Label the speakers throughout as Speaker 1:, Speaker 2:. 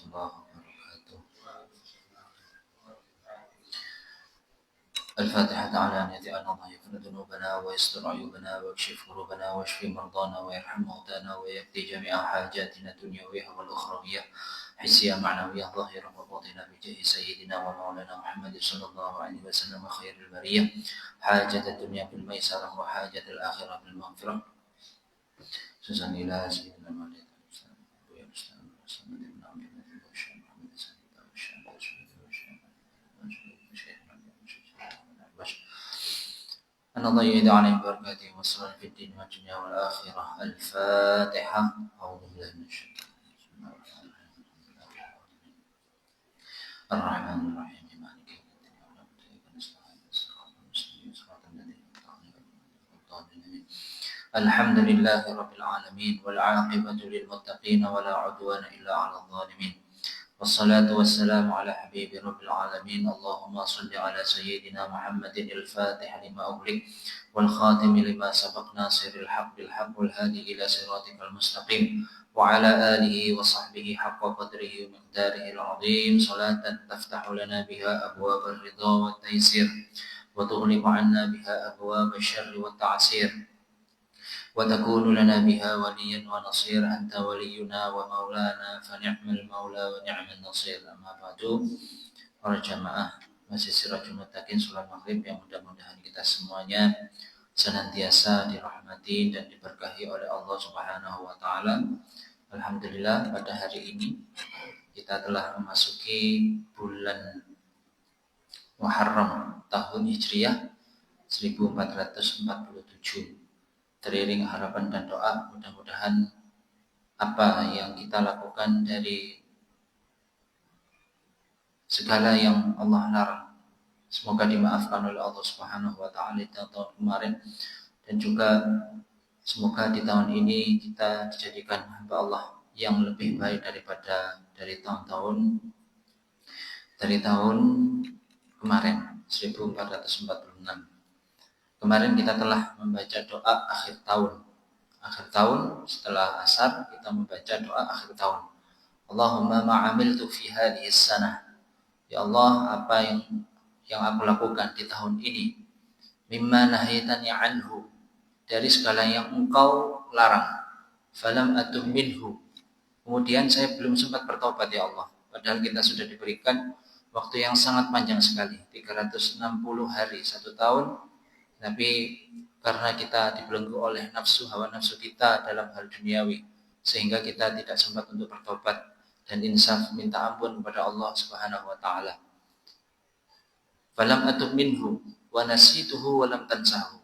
Speaker 1: الله وبركاته. الفاتحة على نية أن الله يغفر ذنوبنا ويستر عيوبنا ويكشف كروبنا ويشفي مرضانا ويرحم موتانا ويقضي جميع حاجاتنا الدنيوية والأخروية حسية معنوية ظاهرة وباطنة بجاه سيدنا ومولانا محمد صلى الله عليه وسلم خير البرية حاجة الدنيا بالميسرة وحاجة الآخرة بالمغفرة. سوسن إلى سيدنا محمد أن الله يعيد عليهم بركاته والسرور في الدين والدنيا والآخرة. الفاتحة. أعوذ بالله من الشيطان الرحمن الرحيم مالك يوم الدين صراط المستقيم صراط الذين أنعمت عليهم. الحمد لله رب العالمين والعاقبة للمتقين ولا عدوان إلا على الظالمين والصلاة والسلام على حبيب رب العالمين. اللهم صل على سيدنا محمد الفاتح لما أغلق والخاتم لما سبق ناصر الحق بالحق والهادي إلى صراطك المستقيم وعلى آله وصحبه حق قدره ومقداره العظيم. صلاة تفتح لنا بها أبواب الرضا والتيسير وتغلق عنا بها أبواب الشر والتعسير وتكون لنا بها وليا ونصير. أنت ولينا ومولانا فنعم المولى ونعم النصير. أما بعد, para jamaah Masjid Sirajul Muttaqin Sholat Maghrib yang mudah-mudahan kita semuanya senantiasa dirahmati dan diberkahi oleh Allah Subhanahu wa taala. Alhamdulillah, pada hari ini kita telah memasuki bulan Muharram tahun Hijriah 1447. Teriring harapan dan doa, mudah-mudahan apa yang kita lakukan dari segala yang Allah larang semoga dimaafkan oleh Allah Subhanahu wa taala di tahun kemarin, dan juga semoga di tahun ini kita dijadikan hamba Allah yang lebih baik daripada dari tahun kemarin 1446. Kemarin kita telah membaca doa akhir tahun. Akhir tahun setelah asar kita membaca doa akhir tahun. Allahumma ma'amiltu fi hadhihi sanah. Ya Allah, apa yang aku lakukan di tahun ini, mimma nahaitani anhu, dari segala yang engkau larang, falam atub minhu, kemudian saya belum sempat bertobat ya Allah. Padahal kita sudah diberikan waktu yang sangat panjang sekali, 360 hari, 1 tahun. Tapi karena kita dibelenggu oleh hawa nafsu kita dalam hal duniawi, sehingga kita tidak sempat untuk bertobat dan insaf minta ampun kepada Allah Subhanahu wa taala. Falam atub minhu wa nasituhu wa lam tansahu.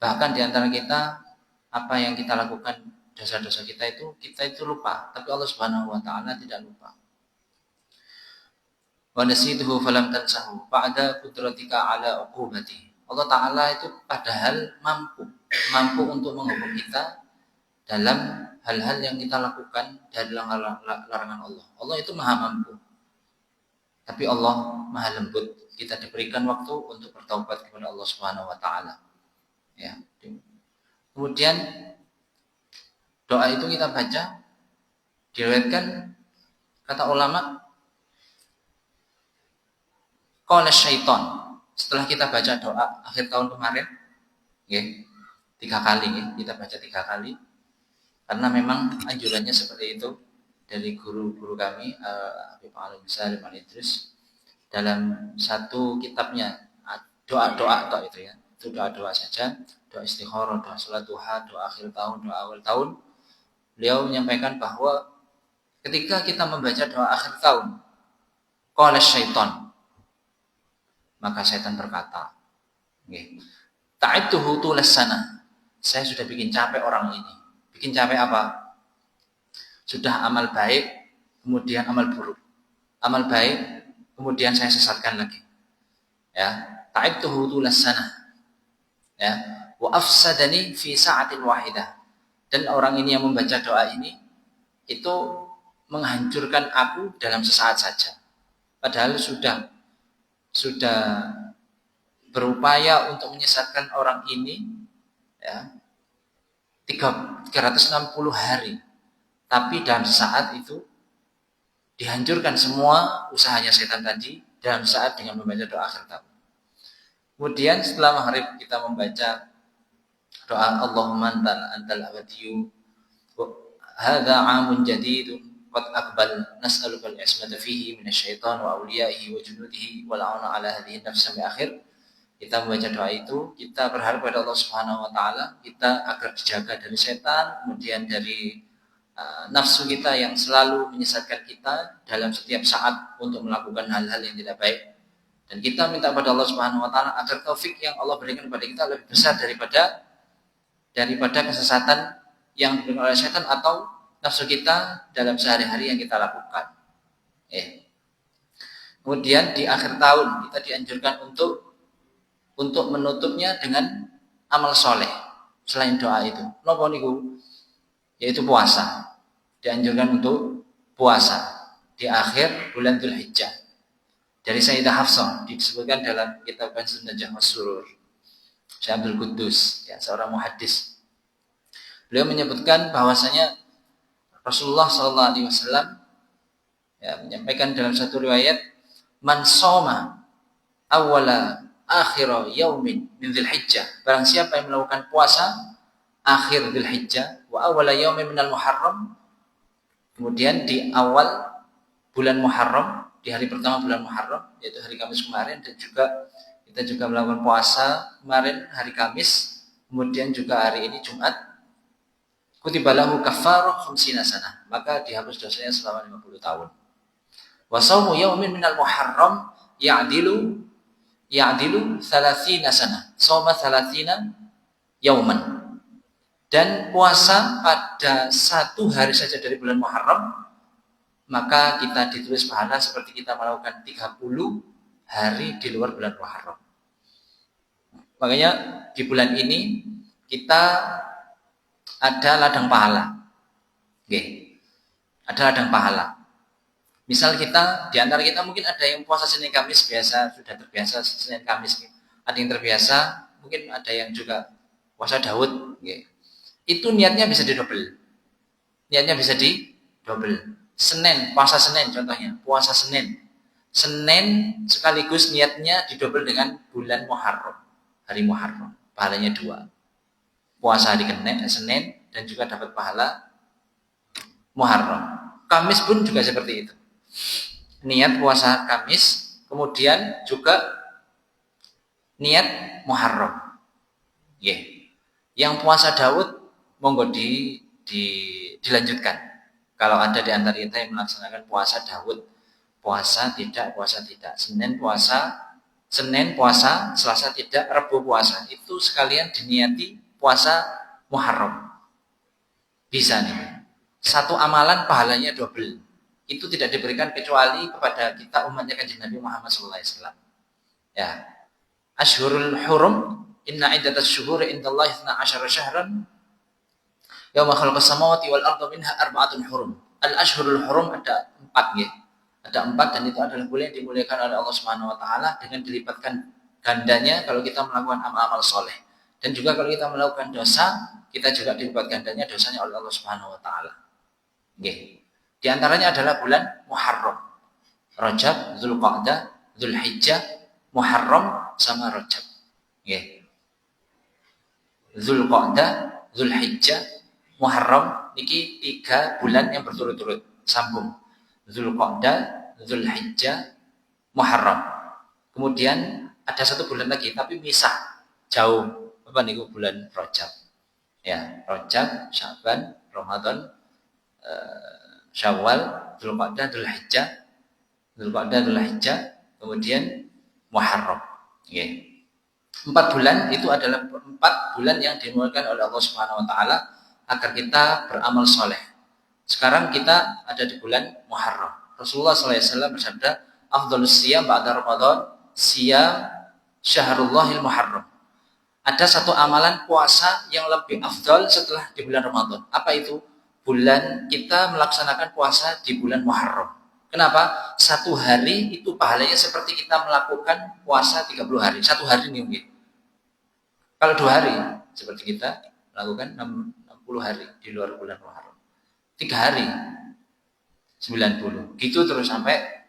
Speaker 1: Bahkan di antara kita, apa yang kita lakukan, dosa-dosa kita itu lupa, tapi Allah Subhanahu wa taala tidak lupa. Wa nasituhu falam tansahu ba'da qudratika ala uqubati. Allah Ta'ala itu padahal mampu untuk menghukum kita dalam hal-hal yang kita lakukan dari larangan Allah. Allah itu maha mampu, tapi Allah maha lembut. Kita diberikan waktu untuk bertaubat kepada Allah Subhanahu wa taala. Ya. Kemudian doa itu kita baca, diriwayatkan kata ulama, qala syaitan. Setelah kita baca doa akhir tahun kemarin, 3 kali, kita baca 3 kali, karena memang anjurannya seperti itu dari guru-guru kami, Habib Al-Misal Al-Idris, dalam satu kitabnya, doa-doa itu ya, itu doa-doa saja, doa istikharah, doa salat duha, doa akhir tahun, doa awal tahun. Beliau menyampaikan bahwa ketika kita membaca doa akhir tahun, qala syaitan, maka setan berkata, ta'idtuhu tulas sana, saya sudah bikin capek orang ini. Bikin capek apa? Sudah amal baik, kemudian amal buruk. Amal baik, kemudian saya sesatkan lagi. Ya, ta'idtuhu tulas sana. Ya, wa afsadani fi sa'atin wahidah. Dan orang ini yang membaca doa ini itu menghancurkan aku dalam sesaat saja. Padahal sudah berupaya untuk menyesatkan orang ini ya 360 hari, tapi dalam saat itu Dihancurkan semua usahanya setan tadi dalam saat dengan membaca doa akhir tahun. Kemudian setelah maghrib kita membaca doa Allahumma antal abadiyu hadza 'amun jadidun qad aqbal nas'aluka al-ismata fihi minasyaitan wa awliyaihi wa junudihi wal 'auna 'ala hadhihi nafs sampai akhir. Kita membaca doa itu, kita berharap kepada Allah Subhanahu wa taala kita agar dijaga dari setan, kemudian dari nafsu kita yang selalu menyesatkan kita dalam setiap saat untuk melakukan hal-hal yang tidak baik. Dan kita minta kepada Allah Subhanahu wa taala agar taufik yang Allah berikan kepada kita lebih besar daripada kesesatan yang diberikan oleh setan atau nafsu kita dalam sehari-hari yang kita lakukan. Kemudian di akhir tahun kita dianjurkan untuk menutupnya dengan amal soleh selain doa itu. Napa niku? Yaitu puasa. Dianjurkan untuk puasa di akhir bulan Dzulhijjah. Dari Sayyidah Hafsah disebutkan dalam kitab Kanzun Najah Wassurur. Syekh Abdul Quddus, ya, seorang muhaddis. Beliau menyebutkan bahwasanya Rasulullah SAW menyampaikan dalam satu riwayat, man shoma awwala akhira yaumin min Dzulhijjah, barang siapa yang melakukan puasa akhir Dzulhijjah wa awwala yaumin minal Muharram, kemudian di awal bulan Muharram, di hari pertama bulan Muharram yaitu hari Kamis kemarin, dan juga kita juga melakukan puasa kemarin hari Kamis, kemudian juga hari ini Jumat, kutiba lahu kafarah 50 sanah, maka dihapus dosanya selama 50 tahun. Wa shaumu yaumin minal Muharram ya'dilu 30 sanah, shauma 30 yauman. Dan puasa pada satu hari saja dari bulan Muharram, maka kita ditulis pahala seperti kita melakukan 30 hari di luar bulan Muharram. Makanya di bulan ini kita ada ladang pahala. Ada ladang pahala. Misal kita, di antara kita mungkin ada yang puasa Senin Kamis biasa, sudah terbiasa Senin Kamis. Ada yang terbiasa, mungkin ada yang juga puasa Daud. Itu niatnya bisa didobel. Niatnya bisa didobel. Senin, puasa Senin contohnya, puasa Senin. Senin sekaligus niatnya didobel dengan bulan Muharram, hari Muharram. Pahalanya 2. Puasa hari Senin dan juga dapat pahala Muharram. Kamis pun juga seperti itu. Niat puasa Kamis, kemudian juga niat Muharram. Yang puasa Daud monggo dilanjutkan. Kalau ada di antara kita yang melaksanakan puasa Daud, puasa tidak, Senin puasa, Selasa tidak, Rabu puasa, itu sekalian diniati puasa Muharram. Bisa nih. Satu amalan pahalanya double. Itu tidak diberikan kecuali kepada kita umatnya Kanjeng Nabi Muhammad SAW. Ya. Ashhurul Hurum, inna iddatas syuhuri indallahi 12 syahran yauma khalaqas samawati wal arda minha arba'atun hurum. Al-ashhurul hurum ada 4 ya. Ada 4 dan itu adalah bulan yang dimuliakan oleh Allah Subhanahu wa taala dengan dilipatkan gandanya kalau kita melakukan amal-amal soleh. Dan juga kalau kita melakukan dosa, kita juga dilipat gandanya dosanya oleh Allah Subhanahu wa taala. Di antaranya adalah bulan Muharram. Rajab, Dzulqa'dah, Dzulhijjah, Muharram sama Rajab. Dzulqa'dah, Dzulhijjah, Muharram niki 3 bulan yang berturut-turut sambung. Dzulqa'dah, Dzulhijjah, Muharram. Kemudian ada 1 bulan lagi tapi misah jauh. Apa niku bulan Rajab. Ya, Rajab, Syaban, Ramadan, Syawal, Dzulqa'dah, Dzulhijjah, kemudian Muharram. 4 bulan itu adalah 4 bulan yang dimulakan oleh Allah Subhanahu wa taala agar kita beramal soleh. Sekarang kita ada di bulan Muharram. Rasulullah SAW bersabda, afdhalus siyam ba'da Ramadan siyam syahrullahil Muharram. Ada 1 amalan puasa yang lebih afdal setelah di bulan Ramadan. Apa itu? Bulan kita melaksanakan puasa di bulan Muharram. Kenapa? 1 hari itu pahalanya seperti kita melakukan puasa 30 hari. 1 hari ini mungkin. Kalau 2 hari seperti kita melakukan 60 hari di luar bulan Muharram. 3 hari 90. Gitu terus sampai.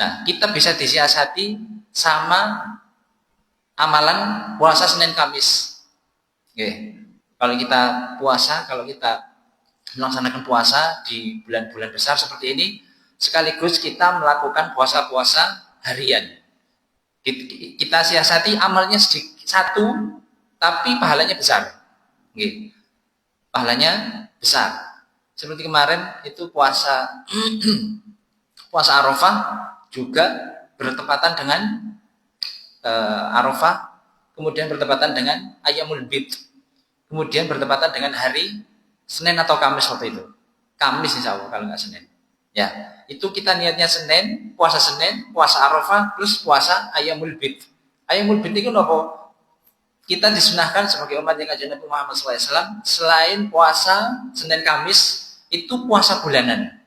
Speaker 1: Nah, kita bisa disiasati sama amalan puasa Senin Kamis. Oke. Kalau kita puasa, kalau kita melaksanakan puasa di bulan-bulan besar seperti ini, sekaligus kita melakukan puasa-puasa harian. Kita siasati amalnya sedikit satu, tapi pahalanya besar. Oke. Pahalanya besar. Seperti kemarin itu puasa puasa Arafah juga bertepatan dengan Arafah, kemudian bertepatan dengan Ayyamul Bid, kemudian bertepatan dengan hari Senin atau Kamis waktu itu. Kamis insya Allah kalau nggak Senin. Ya, itu kita niatnya Senin, puasa Arafah, plus puasa Ayyamul Bid. Ayyamul Bid itu apa? Kita disunahkan sebagai umat yang kajian Nabi Muhammad SAW, selain puasa Senin Kamis, itu puasa bulanan.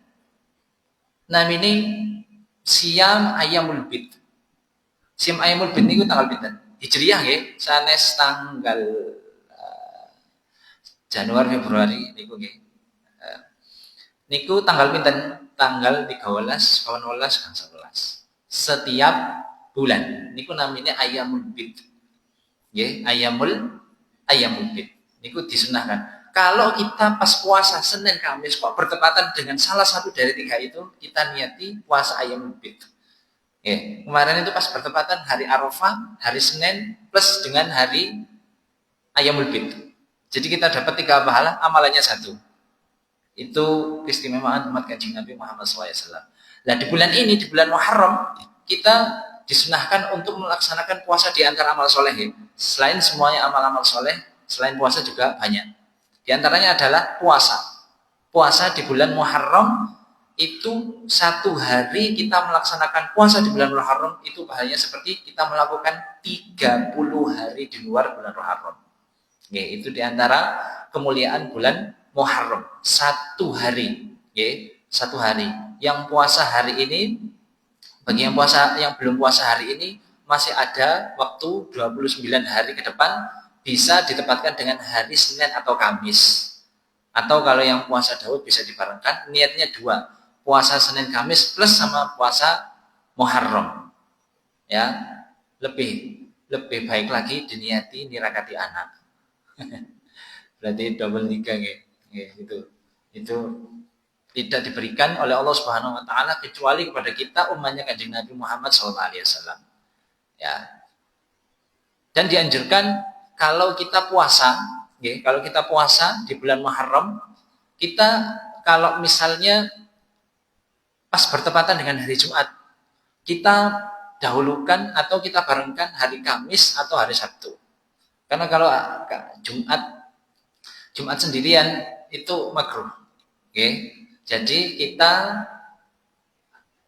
Speaker 1: Nah ini Siam Ayyamul Bid. Siam Ayyamul Bid niku tanggal pinten? Hijriyah nggih, sanes tanggal Januari Februari niku nggih. Niku tanggal pinten? Tanggal 13, 18, 11. Setiap bulan. Niku namanya Ayyamul Bid. Nggih, Ayyamul Bid. Niku disunahkan. Kalau kita pas puasa Senin Kamis kok bertepatan dengan salah satu dari 3 itu, kita niati puasa Ayyamul Bid. Kemarin itu pas bertepatan hari Arafah, hari Senin plus dengan hari Ayyamul Bid. Jadi kita dapat 3 pahala, amalannya 1. Itu keistimewaan umat Kanjeng Nabi Muhammad SAW. Nah di bulan ini, di bulan Muharram, kita disunahkan untuk melaksanakan puasa di antara amal soleh. Selain semuanya amal-amal soleh, selain puasa juga banyak. Di antaranya adalah puasa. Puasa di bulan Muharram itu 1 hari kita melaksanakan puasa di bulan Muharram itu pahalanya seperti kita melakukan 30 hari di luar bulan Muharram. Itu di antara kemuliaan bulan Muharram. 1 hari. 1 hari. Yang puasa hari ini, bagi yang belum puasa hari ini, masih ada waktu 29 hari ke depan, bisa ditempatkan dengan hari Senin atau Kamis. Atau kalau yang puasa Daud bisa dibarengkan, niatnya 2. Puasa Senin Kamis plus sama puasa Muharram. Ya, lebih baik lagi diniati nirakati anak. Berarti double 3 itu tidak diberikan oleh Allah Subhanahu wa taala kecuali kepada kita umatnya Kanjeng Nabi Muhammad SAW. Ya. Dan dianjurkan kalau kita puasa di bulan Muharram, kita kalau misalnya pas bertepatan dengan hari Jumat, kita dahulukan atau kita barengkan hari Kamis atau hari Sabtu. Karena kalau Jumat sendirian itu makruh. Jadi kita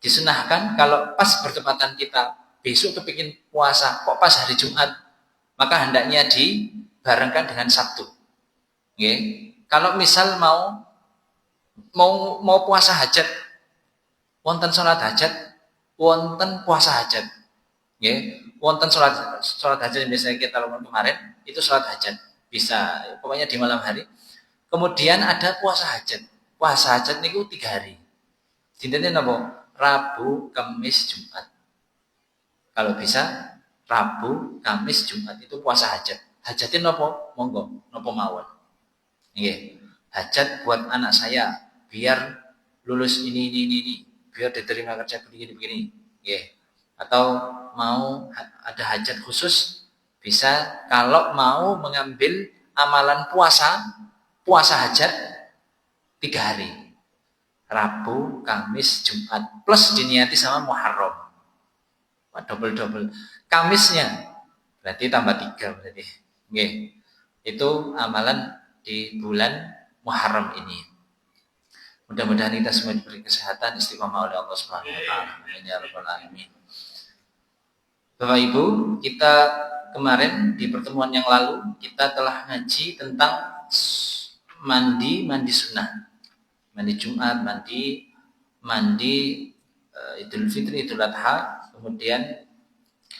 Speaker 1: disunahkan kalau pas bertepatan kita besok kepingin puasa, kok pas hari Jumat, maka hendaknya dibarengkan dengan Sabtu. Kalau misal mau puasa hajat, wonten sholat hajat, wonten puasa hajat. Wonten sholat hajat yang biasanya kita lakukan kemarin, itu sholat hajat. Bisa, pokoknya di malam hari. Kemudian ada puasa hajat. Puasa hajat niku 3 hari. Dinten napa? Rabu, Kamis, Jumat. Kalau bisa Rabu, Kamis, Jumat itu puasa hajat. Hajatin nopo? Monggo, nopo mawon. Hajat buat anak saya biar lulus ini. Biar diterima kerja begini. Atau mau ada hajat khusus, bisa kalau mau mengambil amalan puasa hajat 3 hari. Rabu, Kamis, Jumat plus diniati sama Muharram. Double. Kamisnya berarti tambah 3 berarti. Itu amalan di bulan Muharram ini. Mudah-mudahan kita semua diberi kesehatan istiqomah oleh Allah Subhanahu wa taala. Amin ya rabbal alamin. Bapak Ibu, kita kemarin di pertemuan yang lalu kita telah ngaji tentang mandi sunnah. Mandi Jumat, mandi Idul Fitri, Idul Adha, kemudian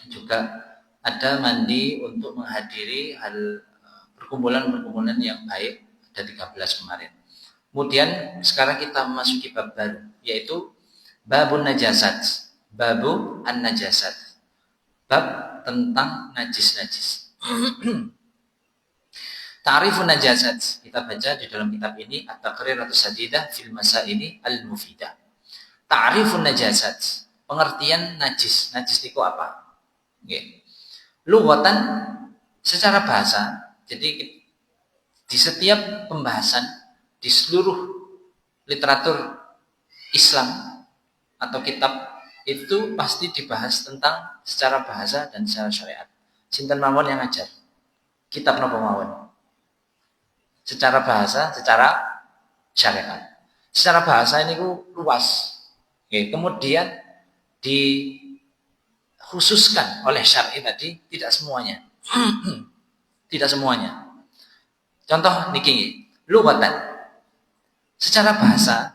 Speaker 1: juga ada mandi untuk menghadiri perkumpulan yang baik, ada 13 kemarin. Kemudian sekarang kita memasuki bab baru, yaitu babun najasat. Babu an-najasat. Bab tentang najis-najis. Ta'rifun najasat. Kita baca di dalam kitab ini At-Taqriratus Sadidah fil Masaili al-Mufidah. Ta'rifun najasat. Pengertian najis. Najis itu apa? Okay. Lughatan secara bahasa. Jadi di setiap pembahasan di seluruh literatur Islam atau kitab itu pasti dibahas tentang secara bahasa dan secara syariat. Sinten mawon yang ngajar? Kitab napa mawon? Secara bahasa, secara syariat. Secara bahasa ini luas. Oke, kemudian dikhususkan oleh syar'i tadi tidak semuanya. Tidak semuanya. Contoh niki, lughatan. Secara bahasa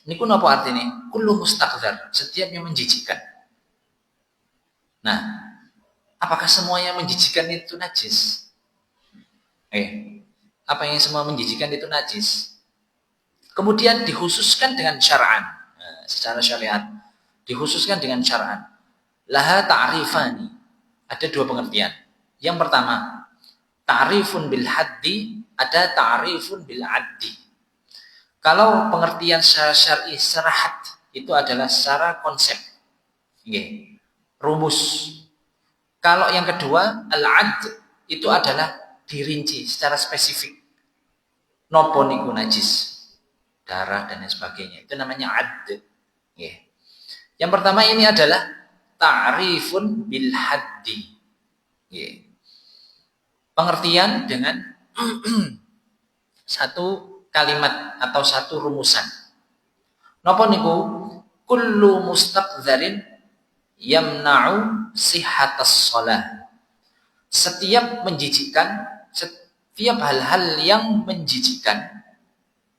Speaker 1: niku napa artine? Kullu mustaqdzar, setiap yang menjijikkan. Nah, apakah semua yang menjijikkan itu najis? Apa yang semua menjijikkan itu najis? Kemudian dikhususkan dengan syar'an. Nah, secara syariat dikhususkan dengan syar'an. Laha ta'rifani. Ada dua pengertian. Yang pertama, ta'rifun bil haddi, ada ta'rifun bil addi. Kalau pengertian secara syar'i, secara had, itu adalah secara konsep. Rumus. Kalau yang kedua, al-ad, itu adalah dirinci secara spesifik. Nopo niku najis, darah dan lain sebagainya. Itu namanya ad. Yang pertama ini adalah ta'rifun bil haddi. Pengertian dengan satu kalimat atau satu rumusan. Napa niku? Kullu mustaqdzarin yamna'u sihhatas shalah. Setiap menjijikkan, setiap hal-hal yang menjijikkan.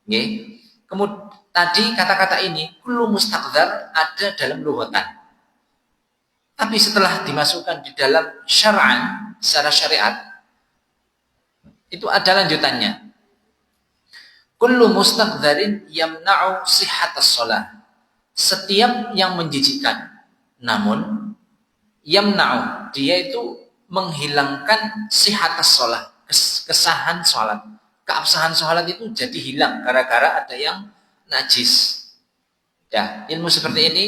Speaker 1: Nggih. Kemudian tadi kata-kata ini kullu mustaqdzar ada dalam lughatan. Tapi setelah dimasukkan di dalam syar'an, secara syariat, itu ada lanjutannya. Kullu mustaqdzarin yamna'u sihhatas shalah. Setiap yang menjijikkan, namun yamna'u, dia itu menghilangkan sihhatas shalah, kesahan salat. Keabsahan salat itu jadi hilang gara-gara ada yang najis. Ya, ilmu seperti ini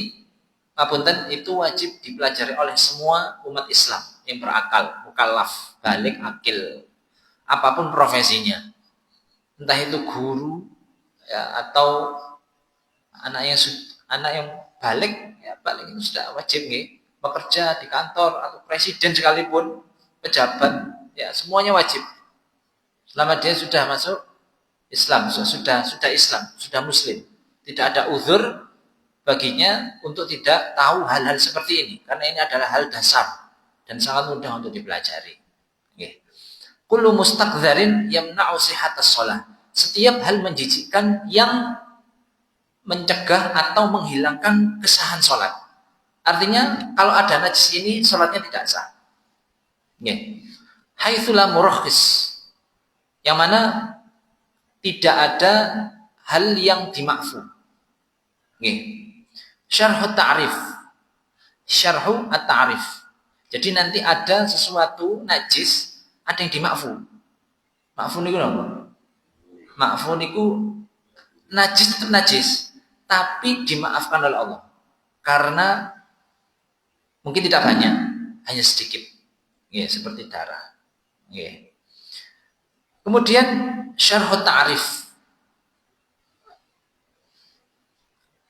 Speaker 1: ngapunten itu wajib dipelajari oleh semua umat Islam yang berakal, mukallaf, baligh, akil, apapun profesinya. Entah itu guru ya, atau anak yang balik ya, balik itu sudah wajib nih, bekerja di kantor atau presiden sekalipun, pejabat ya semuanya wajib selama dia sudah masuk Islam, sudah Islam, sudah muslim, tidak ada uzur baginya untuk tidak tahu hal-hal seperti ini karena ini adalah hal dasar dan sangat mudah untuk dipelajari. Kullu mustaqdzarin yamna'u sihhatas shalah. Setiap hal menjijikkan yang mencegah atau menghilangkan kesahan salat. Artinya kalau ada najis ini salatnya tidak sah. Haitsu la murakhis. Yang mana tidak ada hal yang dimakfu. Syarhu ta'rif. Syarhu at-ta'rif. Jadi nanti ada sesuatu najis, ada yang dimakfu. Makfu niku napa? Makfu niku najis tetap najis, tapi dimaafkan oleh Allah. Karena mungkin tidak banyak, hanya sedikit. Seperti darah. Kemudian syarh ta'rif.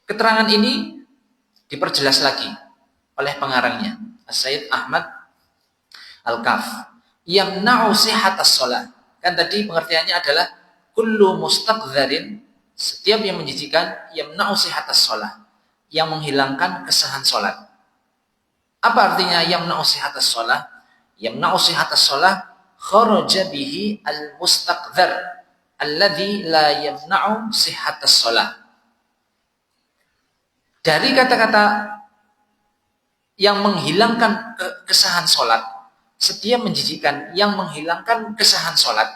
Speaker 1: Keterangan ini diperjelas lagi oleh pengarangnya, Sayyid Ahmad Al-Kaf. Yamna'u sihhatas shalah. Kan tadi pengertiannya adalah kullu mustaqdzarin, setiap yang menjijikkan, yamna'u sihhatas shalah, yang menghilangkan kesahan salat. Apa artinya yamna'u sihhatas shalah? Yamna'u sihhatas shalah kharaja bihi al-mustaqdzar alladzi la yamna'u sihhatas shalah. Dari kata-kata yang menghilangkan kesahan salat, setiap menjijikkan yang menghilangkan kesahan salat.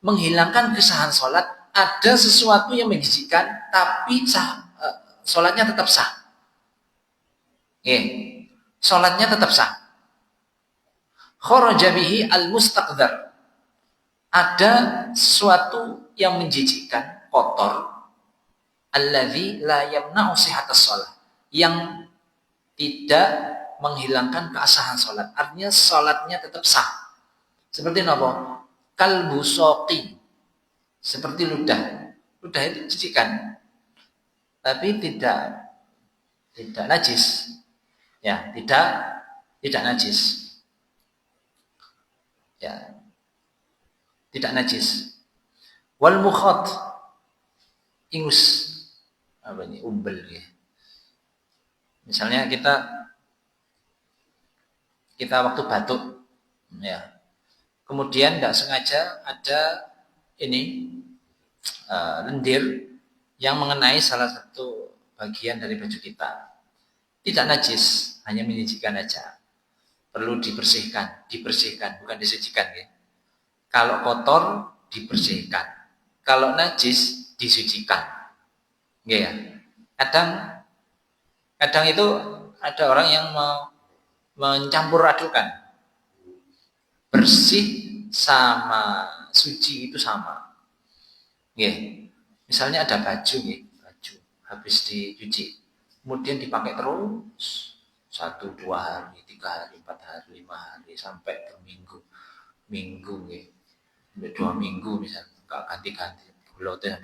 Speaker 1: Menghilangkan kesahan salat ada sesuatu yang menjijikkan tapi sholatnya tetap sah. Sholatnya tetap sah. Kharaja bihi al-mustaqdar. Ada sesuatu yang menjijikkan, kotor, alladzi la yamna'u sihhatas shalah, yang tidak menghilangkan keabsahan sholat. Artinya sholatnya tetap sah. Seperti apa? Kalbu soqi, seperti ludah. Ludah itu jijikkan, tapi tidak najis. Ya, tidak najis. Ya, tidak najis. Wal mukhat, ingus, apa ini, umbel ya. Misalnya kita waktu batuk, ya, kemudian tidak sengaja ada ini lendir yang mengenai salah satu bagian dari baju kita. Tidak najis, hanya menjijikkan aja. Perlu dibersihkan, bukan disucikan ya. Kalau kotor dibersihkan, kalau najis disucikan. Ya. Kadang itu ada orang yang mencampur adukan. Bersih sama suci itu sama. Ya. Misalnya ada baju habis dicuci, kemudian dipakai terus 1, 2 hari, 3 hari, 4 hari, 5 hari, sampai berminggu ya. Sampai 2 minggu misalnya, enggak ganti-ganti bolotnya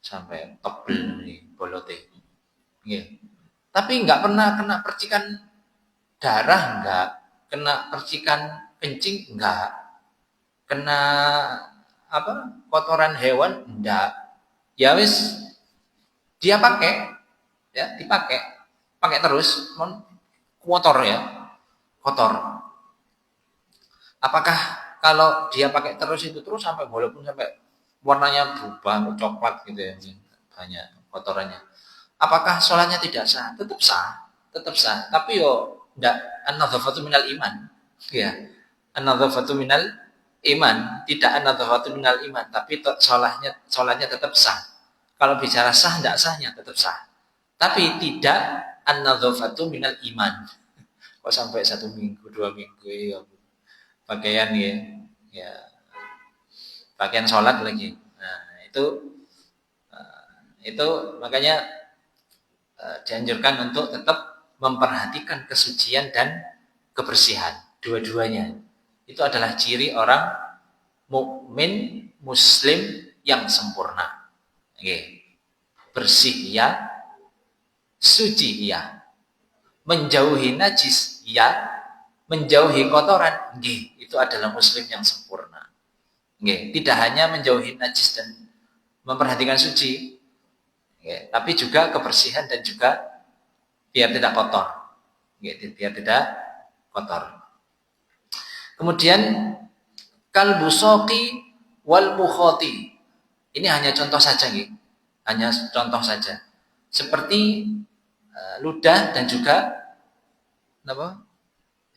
Speaker 1: sampai tebel nih bolotnya. Ya. Tapi enggak pernah kena percikan darah, enggak kena percikan kencing, enggak kena kotoran hewan, enggak. Ya wis, dia pakai, ya pakai terus, kotor ya, kotor. Apakah kalau dia pakai terus itu terus sampai walaupun sampai warnanya berubah coklat gitu ya, banyak kotorannya, apakah sholatnya tidak sah? Tetap sah. Tapi yo ndak, an-nadzafatu minal iman, ya, an-nadzafatu minal iman, tidak an-nadzafatu minal iman, tapi sholatnya tetap sah. Kalau bicara sah ndak sahnya tetap sah, tapi tidak an-nadzafatu minal iman. Kok sampai 1 minggu 2 minggu ya pakaian ya pakaian sholat lagi. Nah itu makanya dianjurkan untuk tetap memperhatikan kesucian dan kebersihan dua-duanya. Itu adalah ciri orang mukmin muslim yang sempurna. Bersih ya, suci ya, menjauhi najis ya, menjauhi kotoran, itu adalah muslim yang sempurna. Tidak hanya menjauhi najis dan memperhatikan suci, tapi juga kebersihan dan juga biar tidak kotor. Biar tidak kotor. Kemudian kalbu soqi wal mukhati. Ini hanya contoh saja, hanya contoh saja. Seperti ludah dan juga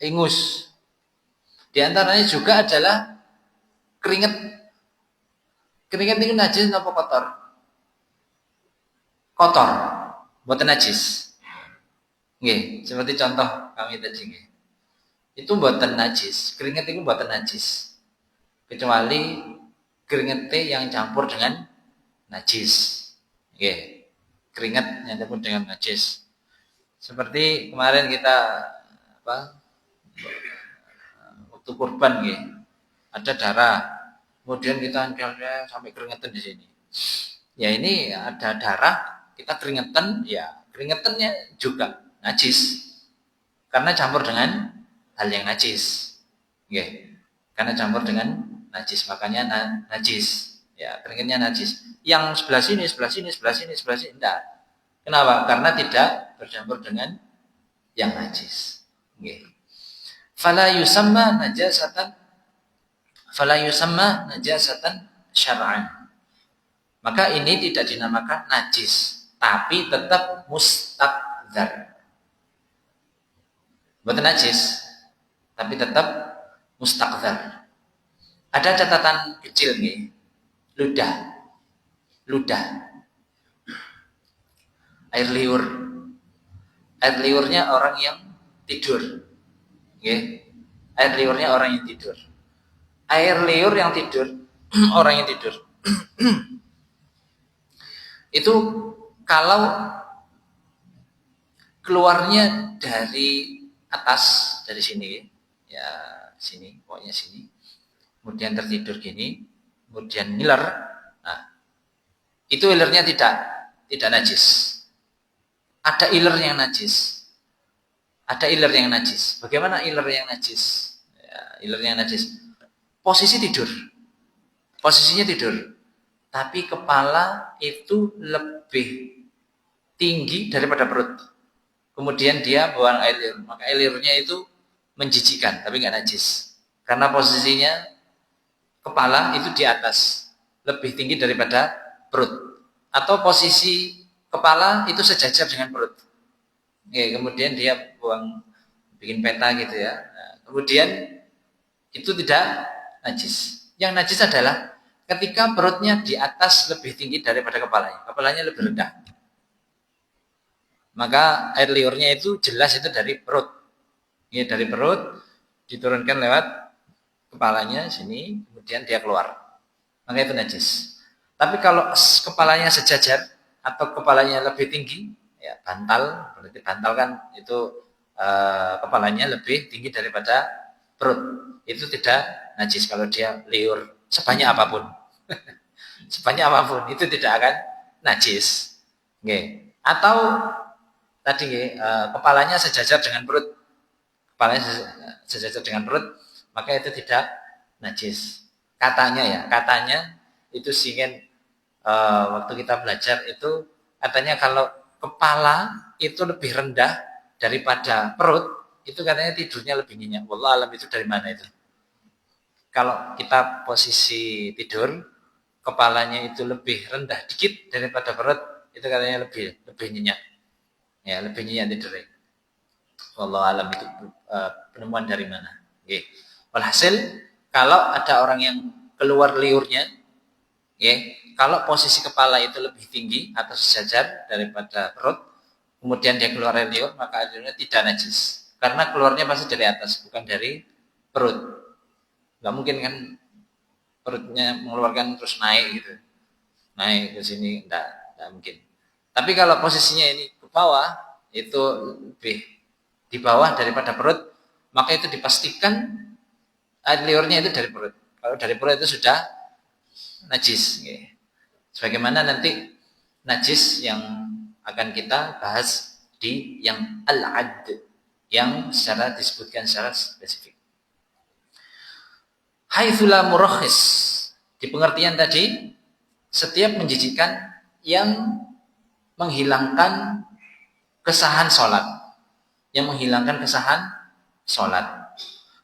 Speaker 1: ingus. Di antaranya juga adalah keringat. Keringat itu najis apa kotor? Kotor, buatan najis. Seperti contoh kami tadi. Itu buatan najis. Keringat itu buatan najis. Kecuali keringat yang campur dengan najis. Keringat yang campur dengan najis. Seperti kemarin kita waktu kurban, ada darah, kemudian kita sampai keringetan di sini. Ya ini ada darah, kita keringetan, ya keringetannya juga najis, karena campur dengan hal yang najis. Karena campur dengan najis, makanya najis. Ya keringetnya najis. Yang sebelah sini, enggak. Kenapa? Karena tidak bercampur dengan yang najis. Fala yusamma najasatan syar'an. Maka ini tidak dinamakan najis, tapi tetap mustaqdzar. Bukan najis, tapi tetap mustaqdzar. Ada catatan kecil ludah. ludah. Air liur. Air liurnya orang yang tidur. Okay. Air liurnya orang yang tidur. Air liur yang tidur, orang yang tidur. Itu kalau keluarnya dari atas, dari sini, ya sini, pokoknya sini. Kemudian tertidur gini, kemudian ngiler. Nah, itu ilernya tidak najis. Ada iler yang najis. Ada iler yang najis. Bagaimana iler yang najis? Ya, iler yang najis. Posisi tidur. Posisinya tidur. Tapi kepala itu lebih tinggi daripada perut. Kemudian dia buang air liur. Maka air liurnya itu menjijikkan, tapi nggak najis. Karena posisinya kepala itu di atas. Lebih tinggi daripada perut. Atau posisi kepala itu sejajar dengan perut. Oke, kemudian dia bikin peta gitu ya. Nah, kemudian itu tidak najis. Yang najis adalah ketika perutnya di atas lebih tinggi daripada kepalanya. Kepalanya lebih rendah. Maka air liurnya itu jelas itu dari perut. Ini dari perut diturunkan lewat kepalanya sini, kemudian dia keluar. Maka itu najis. Tapi kalau kepalanya sejajar atau kepalanya lebih tinggi, ya bantal, berarti bantal kan itu kepalanya lebih tinggi daripada perut. Itu tidak najis kalau dia liur sebanyak apapun. Sebanyak apapun itu tidak akan najis. Oke. Atau tadi kepalanya sejajar dengan perut. Kepalanya sejajar dengan perut, maka itu tidak najis. Katanya itu sehingga waktu kita belajar itu katanya kalau kepala itu lebih rendah daripada perut, itu katanya tidurnya lebih nyenyak. Wallah alam itu dari mana itu? Kalau kita posisi tidur, kepalanya itu lebih rendah dikit daripada perut, itu katanya lebih nyenyak. Ya, lebih nyenyak tidurnya. Wallah alam itu penemuan dari mana? Oke. Walhasil kalau ada orang yang keluar liurnya, kalau posisi kepala itu lebih tinggi atau sejajar daripada perut, kemudian dia keluar air liur, maka air liurnya tidak najis. Karena keluarnya pasti dari atas, bukan dari perut. Gak mungkin kan perutnya mengeluarkan terus naik gitu. Naik ke sini, enggak mungkin. Tapi kalau posisinya ini ke bawah, itu lebih di bawah daripada perut, maka itu dipastikan air liurnya itu dari perut. Kalau dari perut itu sudah najis. Sebagaimana nanti najis yang akan kita bahas di yang al-ad, yang secara disebutkan secara spesifik. Haitsula murakhis, di pengertian tadi setiap menjijikkan yang menghilangkan kesahan sholat, yang menghilangkan kesahan sholat.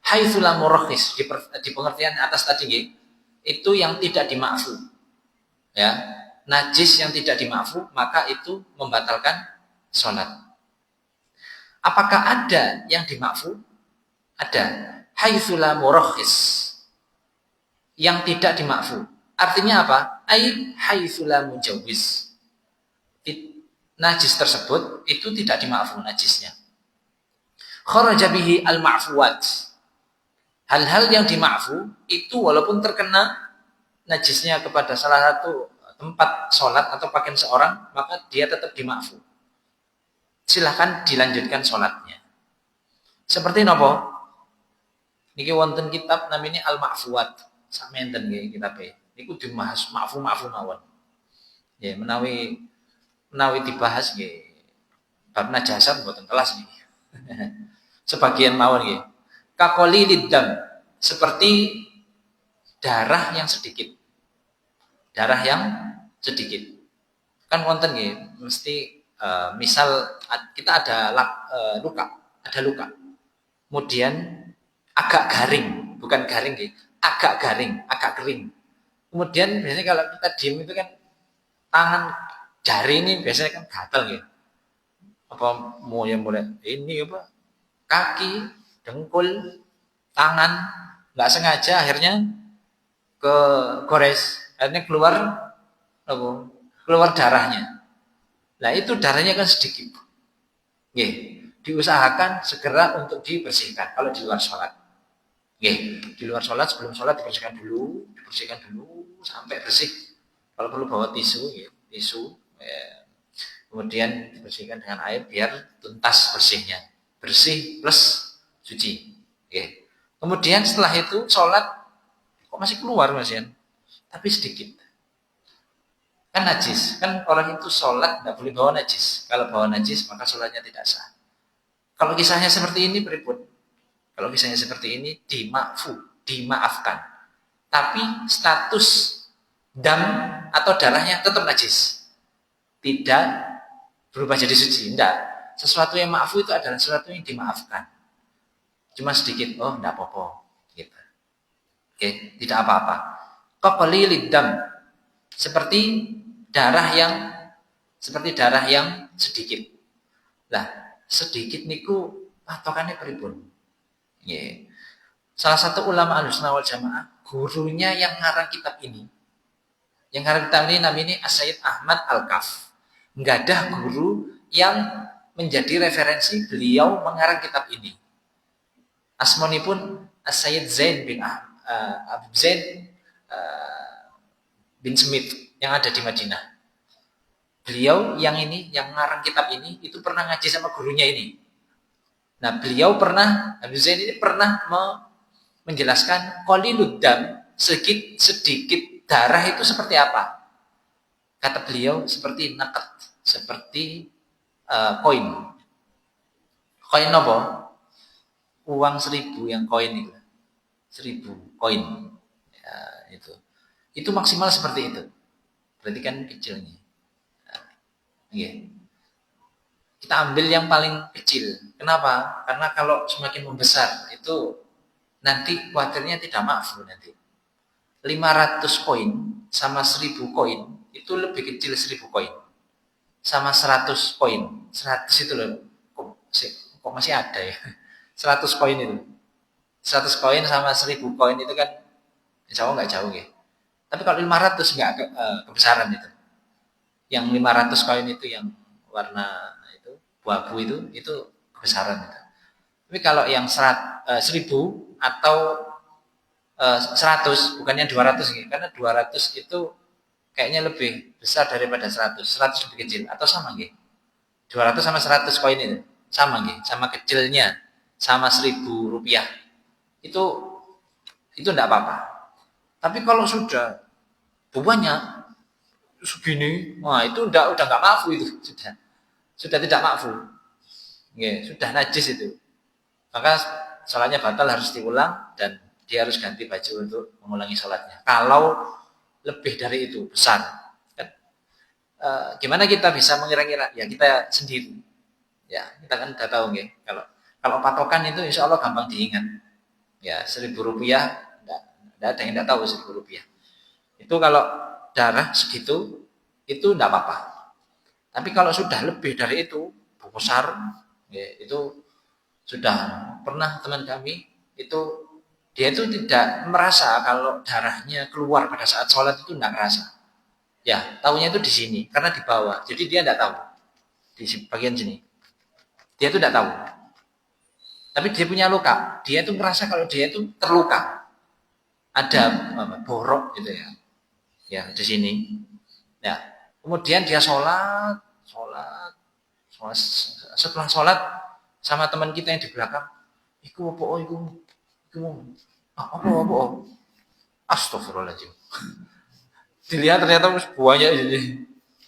Speaker 1: Haitsula murakhis, di pengertian atas tadi itu yang tidak dimaafkan, ya, najis yang tidak dimaafkan, maka itu membatalkan sholat. Apakah ada yang dimaafkan? Ada. Haitsula murakhis, yang tidak dimaafkan. Artinya apa? Ai haitsula mujawwiz. Najis tersebut itu tidak dimaafkan najisnya. Kharaja bihi al-ma'fuwat. Hal-hal yang dimaafkan itu walaupun terkena najisnya kepada salah satu tempat sholat atau pakaian seorang, maka dia tetap dimaafkan. Silahkan dilanjutkan sholatnya. Seperti nopo? Niki wonten kitab namanya Al-Ma'fuwat. Sama enten nggih kitabe. Niku dibahas ma'fu mawon. Ya, menawi dibahas nggih bab najasat mboten kelas niki. Sebagian mawon nggih. Kakoli lidam, seperti darah yang sedikit. Darah yang sedikit. Kan wonten nggih, mesti misal kita ada luka. Kemudian agak garing, bukan garing nggih. Agak garing, agak kering. Kemudian biasanya kalau kita diem itu kan tangan jari ini biasanya kan gatal gitu. Apa mulai ini apa? Kaki, dengkul, tangan nggak sengaja akhirnya ke gores, akhirnya keluar apa? keluar darahnya. Nah itu darahnya kan sedikit. Nggih, diusahakan segera untuk dibersihkan kalau di luar sholat. Nggih, di luar sholat, sebelum sholat dibersihkan dulu sampai bersih. Kalau perlu bawa tisu, ya, tisu. Kemudian dibersihkan dengan air biar tuntas bersihnya. Bersih plus suci. Nggih. Kemudian setelah itu sholat, kok masih keluar Mas Yan? Tapi sedikit. Kan najis, kan orang itu sholat tidak boleh bawa najis. Kalau bawa najis maka sholatnya tidak sah. Kalau kisahnya seperti ini berikut. Kalau kisahnya seperti ini dimaafkan. Tapi status dam atau darahnya tetap najis. Tidak berubah jadi suci, tidak. Sesuatu yang ma'fu itu adalah sesuatu yang dimaafkan. Cuma sedikit, oh tidak apa-apa. Gitu. Oke, tidak apa-apa. Kaqalilid dam. Seperti darah yang sedikit. Lah, sedikit niku patokannya pripun? Yeah. Salah satu ulama Ahlussunnah wal Jamaah, gurunya yang ngarang kitab ini. Yang ngarang kitab ini namanya As-Sayyid Ahmad Al-Kaf. Enggak ada guru yang menjadi referensi beliau mengarang kitab ini. Asmonipun As-Sayyid Zain bin Smith yang ada di Madinah. Beliau yang ngarang kitab ini itu pernah ngaji sama gurunya ini. Nah, beliau Habib Zain ini pernah menjelaskan qalilud dam, sedikit darah itu seperti apa? Kata beliau seperti nakat, seperti koin. Koin apa? Uang 1.000 yang koin itu. 1.000 koin. Ya, itu. Itu maksimal seperti itu. Berarti kan kecilnya. Iya. Kita ambil yang paling kecil. Kenapa? Karena kalau semakin membesar itu nanti khawatirnya tidak ma'fu nanti. 500 koin sama 1.000 koin itu lebih kecil 1.000 koin. Sama 100 koin. 100 itu loh. Kok masih ada ya? 100 koin itu. 100 koin sama 1.000 koin itu kan insya Allah nggak jauh ya. Tapi kalau 500 nggak kebesaran itu. Yang 500 koin itu yang warna itu abu itu kebesaran itu. Tapi kalau yang 1.000 atau 100 bukan yang 200 gitu. Karena 200 itu kayaknya lebih besar daripada 100. 100 lebih kecil atau sama gitu. 200 sama 100 koin itu sama gitu, sama kecilnya, sama 1.000 rupiah. Itu enggak apa-apa. Tapi kalau sudah banyak segini, wah itu udah nggak ma'fu itu, sudah tidak ma'fu, sudah najis itu, maka sholatnya batal, harus diulang dan dia harus ganti baju untuk mengulangi sholatnya. Kalau lebih dari itu besar, kan? Gimana kita bisa mengira-kira? Ya kita sendiri, ya kita kan udah tahu kalau patokan itu insya Allah gampang diingat. Ya 1.000 rupiah, tidak ada yang tidak tahu 1.000 rupiah. Itu kalau darah segitu itu tidak apa-apa. Tapi kalau sudah lebih dari itu besar, ya, itu sudah pernah teman kami itu dia itu tidak merasa kalau darahnya keluar pada saat sholat itu tidak merasa. Ya, tahunya itu di sini karena di bawah. Jadi dia tidak tahu di bagian sini. Dia itu tidak tahu. Tapi dia punya luka. Dia itu merasa kalau dia itu terluka. Ada borok gitu ya. Ya, di sini. Ya. Kemudian dia sholat. Setelah sholat sama teman kita yang di belakang, iku apa? Astagfirullahaladzim. Dilihat ternyata buahnya ini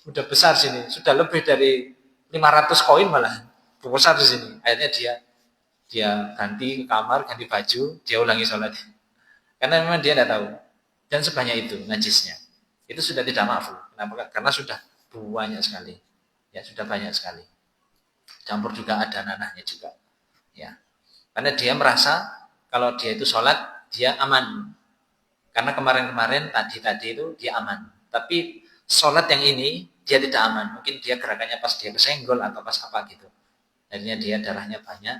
Speaker 1: udah besar sini, sudah lebih dari 500 koin malah besar di sini. Akhirnya dia ganti ke kamar, ganti baju, dia ulangi sholat. Karena memang dia tidak tahu. Dan sebanyak itu najisnya. Itu sudah tidak ma'fu. Kenapa? Karena sudah banyak sekali. Ya, sudah banyak sekali. Campur juga ada nanahnya juga. Ya. Karena dia merasa kalau dia itu sholat, dia aman. Karena kemarin-kemarin tadi itu dia aman. Tapi sholat yang ini dia tidak aman. Mungkin dia gerakannya pas dia kesenggol atau pas apa gitu. Akhirnya dia darahnya banyak.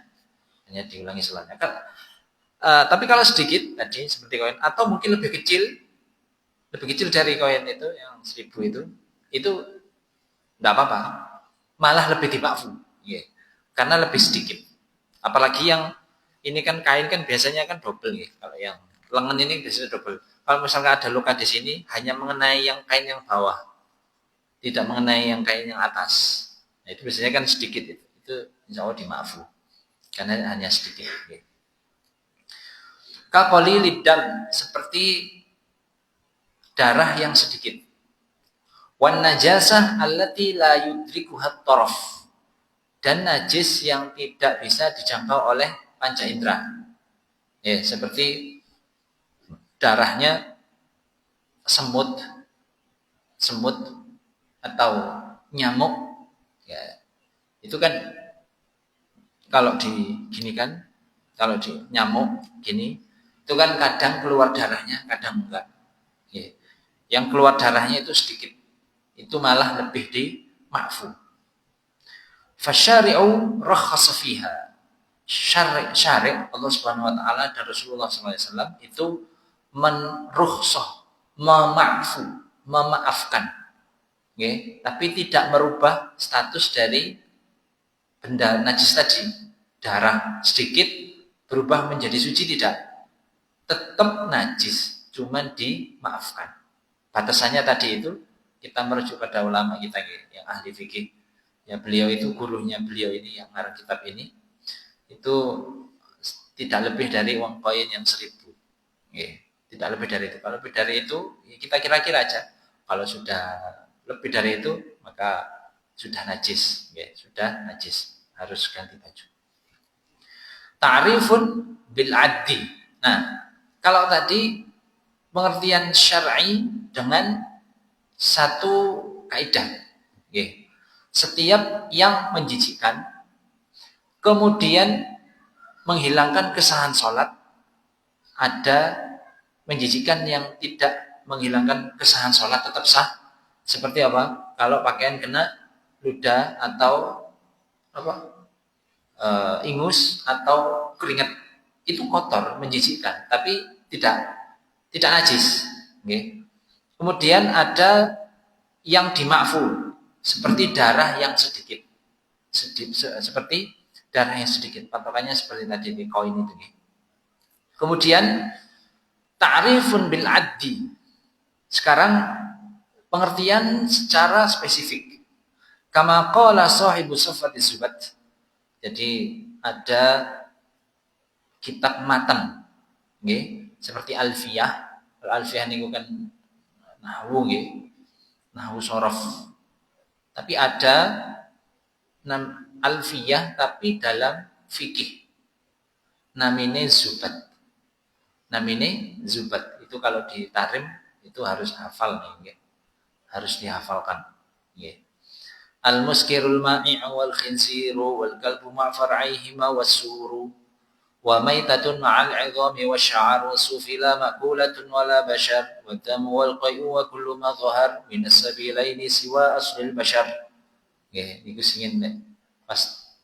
Speaker 1: Hanya diulangi sholatnya. Tapi kalau sedikit tadi seperti koin atau mungkin lebih kecil dari koin itu yang 1.000 itu, itu tidak apa-apa, malah lebih dimakfu, ya. Karena lebih sedikit. Apalagi yang ini kan kain kan biasanya kan double, ya. Kalau yang lengan ini biasanya double. Kalau misalnya ada luka di sini, hanya mengenai yang kain yang bawah, tidak mengenai yang kain yang atas. Nah, itu biasanya kan sedikit itu insya Allah dimakfu, karena hanya sedikit. Ya. Kakoli lidam, seperti darah yang sedikit. Wan najasah allati la yudrikuhat taraf, dan najis yang tidak bisa dijangkau oleh panca indera. Ya, seperti darahnya semut atau nyamuk, ya. Itu kan kalau diginikan, kalau di nyamuk gini, itu kan kadang keluar darahnya, kadang enggak. Ya. Yang keluar darahnya itu sedikit, itu malah lebih dimakfu. Fasyari'u rakhasa fiha. Syari' Allah Subhanahu wa taala dan Rasulullah SAW itu menrukhsah, memakfu, memaafkan. Okay? Tapi tidak merubah status dari benda najis tadi. Darah sedikit berubah menjadi suci, tidak. Tetap najis, cuman dimaafkan. Batasannya tadi itu kita merujuk pada ulama kita yang ahli fikih. Ya, beliau itu gurunya beliau ini yang ngarang kitab ini, itu tidak lebih dari uang koin yang 1.000. Tidak lebih dari itu. Kalau lebih dari itu ya kita kira-kira aja. Kalau sudah lebih dari itu maka sudah najis, sudah najis, harus ganti baju. Ta'rifun bil addi. Nah, kalau tadi pengertian syar'i dengan satu kaidah. Setiap yang menjijikkan kemudian menghilangkan kesahan sholat, ada menjijikkan yang tidak menghilangkan kesahan sholat tetap sah. Seperti apa? Kalau pakaian kena ludah atau ingus atau keringat, itu kotor, menjijikkan, tapi tidak najis. Kemudian ada yang dimakfu, seperti darah yang sedikit, seperti darah yang sedikit, patokannya seperti tadi di koin itu. Kemudian ta'rifun bil addi. Sekarang pengertian secara spesifik. Kama qala sahibu Sufati Zubat. Jadi ada kitab matan, seperti Alfiyah. Alfiyah ini kan nahwu, nahwu sorof. Tapi ada Alfiyah tapi dalam fikih, namine Zubat. Itu kalau ditarim itu harus hafal nih, harus dihafalkan. Al-muskirul ma'i' wal khinziru wal kalbu ma' far'aihima was-suru wa maitatun ma'al 'idhami wasy'aru sufila makulatun wala bashar wa damu wal qai'u wa kullu ma dhahar min as-sabilaini siwa aslil bashar. Niku sing pas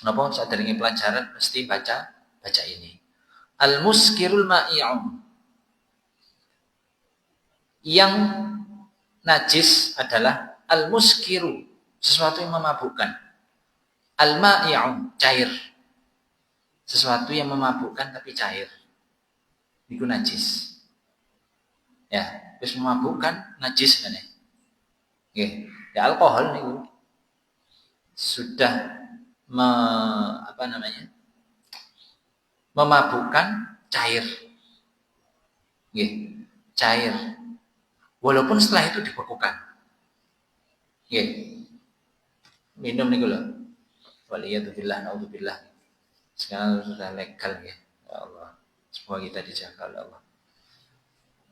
Speaker 1: napa sadurunge pelajaran mesti baca ini. Al-muskirul ma'i'u, yang najis adalah al-muskiru, sesuatu yang memabukkan. Al-ma'i'u, cair. Sesuatu yang memabukkan tapi cair. Itu najis. Ya, terus memabukkan najis kan ya. Ya alkohol niku sudah memabukkan, cair. Cair. Walaupun setelah itu dibekukan. Minum nih gula. Waliyatubillah, naudzubillah. Sekarang sudah legal ya. Ya Allah. Semua kita dijaga oleh Allah.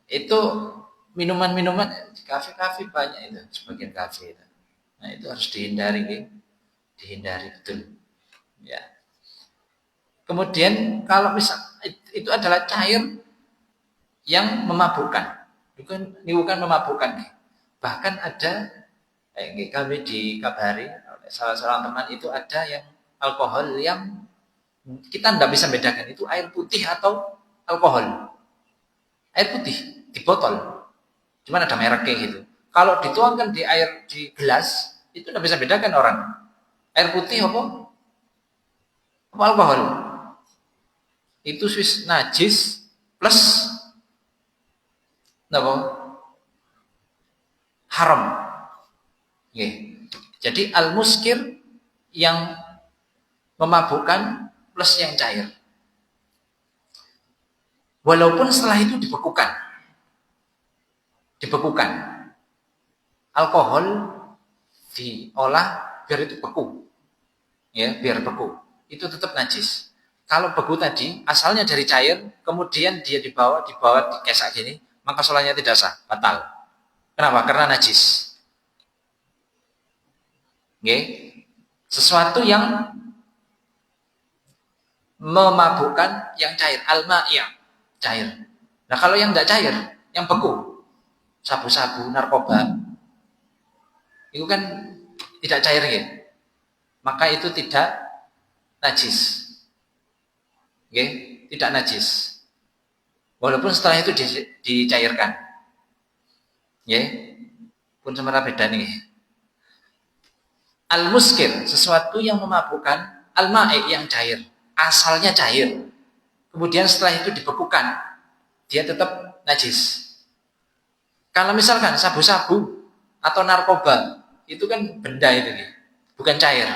Speaker 1: Itu minuman-minuman di kafe-kafe banyak itu, sebagian kafe itu. Nah, itu harus dihindari, dihindari betul. Ya. Kemudian kalau misal itu adalah cair yang memabukkan. Bukan memabukkan. Bahkan ada kami dikabari oleh salah seorang teman, itu ada yang alkohol yang kita tidak bisa bedakan itu air putih atau alkohol. Air putih di botol, cuman ada mereknya gitu. Kalau dituangkan di air di gelas, itu tidak bisa bedakan orang. Air putih apa? Apa alkohol? Itu najis plus apa? Haram. Okay. Jadi al-muskir yang memabukkan plus yang cair. Walaupun setelah itu dibekukan. Alkohol diolah biar itu beku. Ya, biar beku. Itu tetap najis. Kalau beku tadi asalnya dari cair, kemudian dia dibawa di kesak gini, maka sholatnya tidak sah, batal. Kenapa? Karena najis. Okay. Sesuatu yang memabukkan yang cair, al-ma'iyah, cair. Nah, kalau yang tidak cair, yang beku, sabu-sabu, narkoba, itu kan tidak cair ya. Maka itu tidak najis. Okay? Tidak najis. Walaupun setelah itu dicairkan. Ya. Pun sementara beda nih. Al-muskir, sesuatu yang memabukkan, al-ma'i yang cair. Asalnya cair. Kemudian setelah itu dibekukan, dia tetap najis. Kalau misalkan sabu-sabu atau narkoba, itu kan benda itu nih, bukan cair.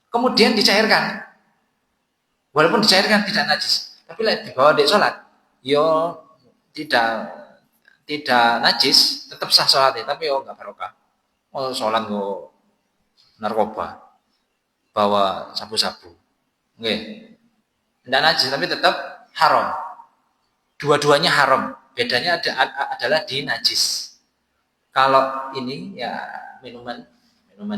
Speaker 1: Kemudian dicairkan. Walaupun dicairkan tidak najis, tapi dibawa di sholat, yo tidak najis, tetap sah sholatnya, tapi nggak barokah. Oh, sholat nggak narkoba, bawa sabu-sabu, tidak najis, tapi tetap haram. Dua-duanya haram. Bedanya adalah di najis. Kalau ini ya minuman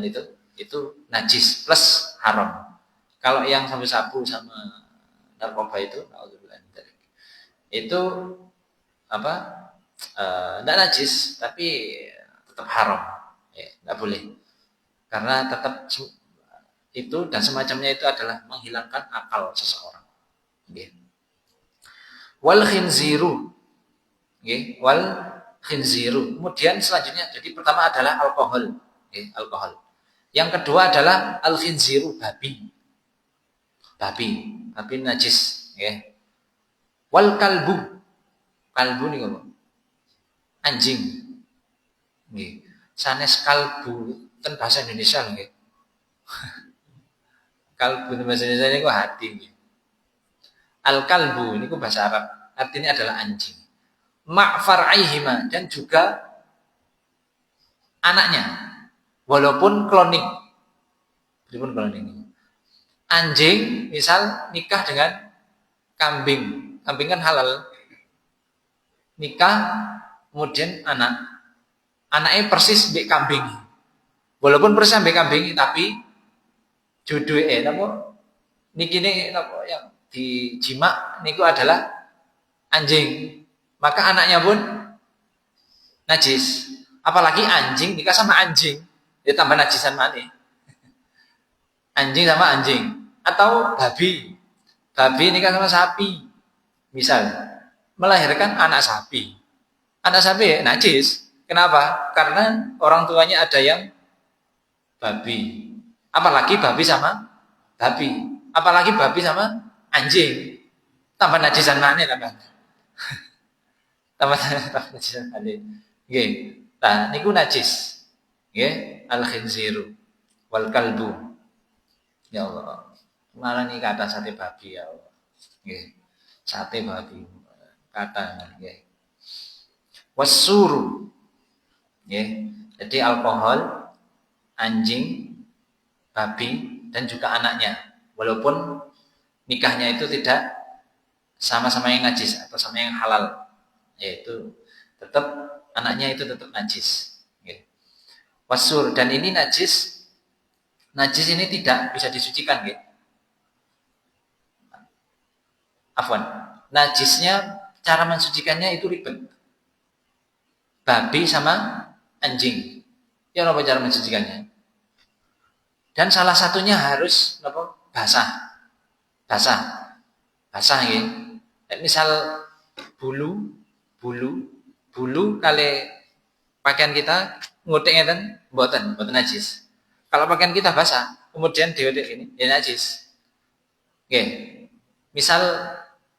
Speaker 1: itu najis plus haram. Kalau yang sabu-sabu sama narkoba itu apa? Tidak najis, tapi tetap haram. Tidak boleh. Karena tetap itu dan semacamnya itu adalah menghilangkan akal seseorang. Wal khinziru. Wal khinziru. Kemudian selanjutnya, jadi pertama adalah alkohol. Alkohol. Yang kedua adalah al khinziru, babi najis. Wal kalbu nih ngomong. Anjing. Sanes kalbu kan bahasa Indonesia nggih. Kalbu bahasa Indonesia ini kok hati nggih. Al kalbu ini bahasa Arab. Artinya adalah anjing. Ma'far'aihima, dan juga anaknya. Walaupun kloning. Anjing misal nikah dengan kambing. Kambing kan halal. Nikah kemudian anaknya persis mbek kambing. Walaupun persis mbek kambing tapi jodohe napa niki napa yang dijima niku adalah anjing. Maka anaknya pun najis. Apalagi anjing nikah sama anjing, dia tambah najisan mana? Anjing sama anjing. Atau babi nikah sama sapi. Misal melahirkan anak sapi najis. Kenapa? Karena orang tuanya ada yang babi. Apalagi babi sama babi. Apalagi babi sama anjing. Tambah najisan mana tambah? Tambah najisan mana? Nggih. Nah, niku najis. Nggih, al khinziru wal kalbu. Ya Allah. Malah nih kata sate babi ya Allah. Nggih. Sate babi. Kata nggih. Wasuru. Nggih. Jadi alkohol, anjing, babi dan juga anaknya. Walaupun nikahnya itu tidak sama-sama yang najis atau sama yang halal, yaitu tetap anaknya itu tetap najis. Wasur, dan ini najis ini tidak bisa disucikan. Afwan, najisnya cara mensucikannya itu ribet. Babi sama anjing, ya apa cara mensucikannya? Dan salah satunya harus basah ya. Misal bulu kali Pakaian kita ngutik ngeten mboten najis. Kalau pakaian kita basah, kemudian diutik ini, ya najis. Oke. Misal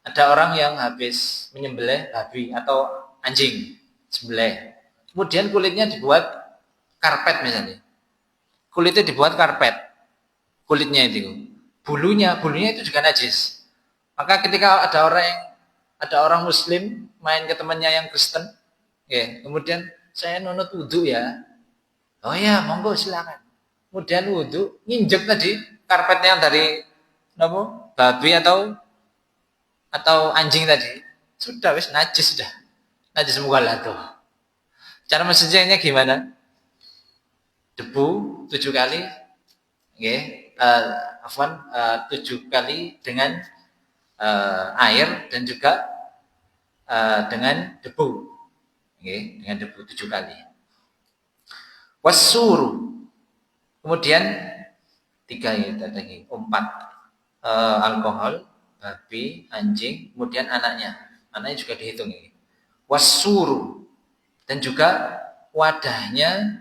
Speaker 1: ada orang yang habis menyembelih babi atau anjing, sembelih. Kemudian kulitnya dibuat karpet misalnya. Kulitnya dibuat karpet. Kulitnya itu. Bulunya itu juga najis. Maka ketika ada orang muslim main ke temannya yang Kristen, ya, kemudian saya nunut wudhu ya. Oh ya, monggo silakan. Kemudian wudhu, nginjek tadi karpetnya dari babi atau anjing tadi. Sudah wis najis sudah. Najis mughalladhah. Cara mensucikannya gimana? Debu 7 kali, okay. 7 kali dengan air dan juga dengan debu, okay. Dengan debu 7 kali. Wasuru, kemudian 3 lagi, 4 alkohol, babi, anjing, kemudian anaknya juga dihitung ini. Wasuru, dan juga wadahnya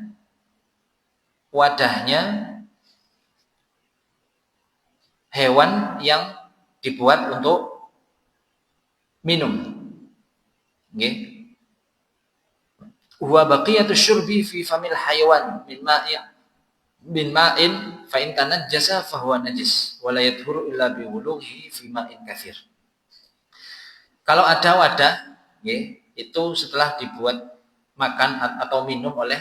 Speaker 1: hewan yang dibuat untuk minum. Nggih. Wa baqiyatu syurbi fi famil hayawan min ma'in fa in tanajjasa fa huwa najis wa la yadhuru illa bi wulughi fi ma'in katsir. Kalau ada wadah, nggih, itu setelah dibuat makan atau minum oleh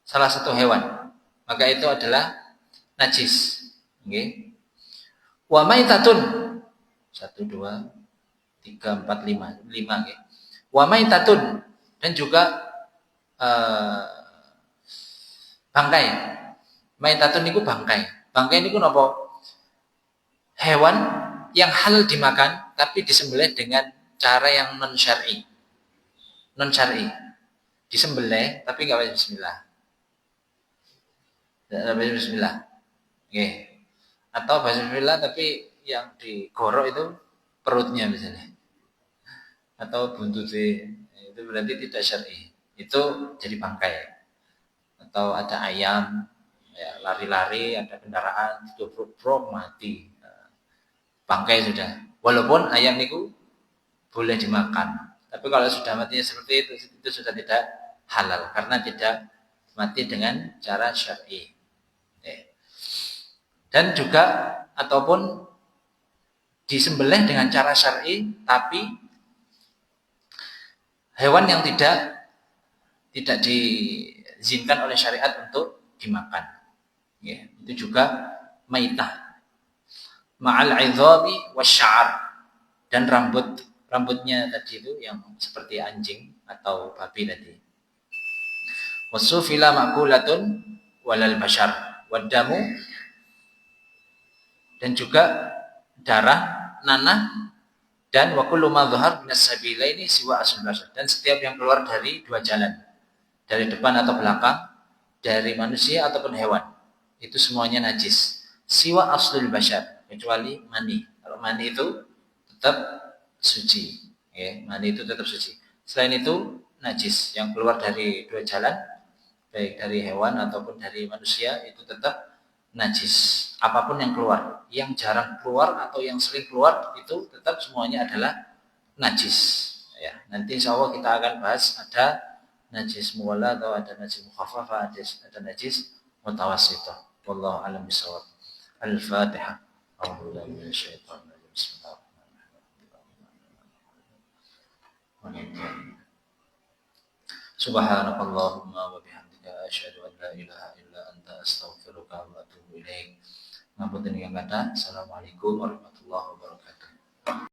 Speaker 1: salah satu hewan, maka itu adalah najis. Okay. Wa maitatun 1 2 3 4 5 okay. Wa maitatun, dan juga bangkai. Maitatun niku bangkai. Bangkai niku napa? Hewan yang halal dimakan tapi disembelih dengan cara yang non syar'i. Non syar'i. Disembelih tapi enggak baca bismillah. Bismillah. Oke. Atau baca bismillah tapi yang digorok itu perutnya misalnya. Atau buntutnya. Itu berarti tidak syar'i. Itu jadi bangkai. Atau ada ayam ya, lari-lari, ada kendaraan didobrak mati. Bangkai sudah. Walaupun ayam itu boleh dimakan. Tapi kalau sudah matinya seperti itu sudah tidak halal karena tidak mati dengan cara syar'i. Dan juga ataupun disembelih dengan cara syar'i tapi hewan yang tidak diizinkan oleh syariat untuk dimakan. Ya, itu juga maitah. Ma'al 'idhabi wasy'ar, dan rambutnya tadi itu yang seperti anjing atau babi tadi. Wasufila ma'kulatun walal bashar wadamu, dan juga darah, nanah, dan wa kullu ma dhahar minas sabilaini siwa asul bashar, dan setiap yang keluar dari 2 jalan, dari depan atau belakang, dari manusia ataupun hewan, itu semuanya najis. Siwa aslul bashar, kecuali mani. Kalau mani itu tetap suci, ya, mani itu tetap suci. Selain itu najis, yang keluar dari 2 jalan, baik dari hewan ataupun dari manusia, itu tetap najis. Apapun yang keluar, yang jarang keluar atau yang sering keluar, itu tetap semuanya adalah najis. Ya, nanti insya Allah kita akan bahas ada najis muwalla atau ada najis mukhaffafah, ada najis mutawassithah. Wallahu a'lam bishawab. Al-Fatihah. A'udzubillahi minasyaitonir rajim. Bismillahirrahmanirrahim. Subhanakallahumma wa bihamdika asyhadu an la ilaha illa anta astaghfiruka wa atubu ilaik. Ngapunten ingkang kathah. Assalamualaikum warahmatullahi wabarakatuh.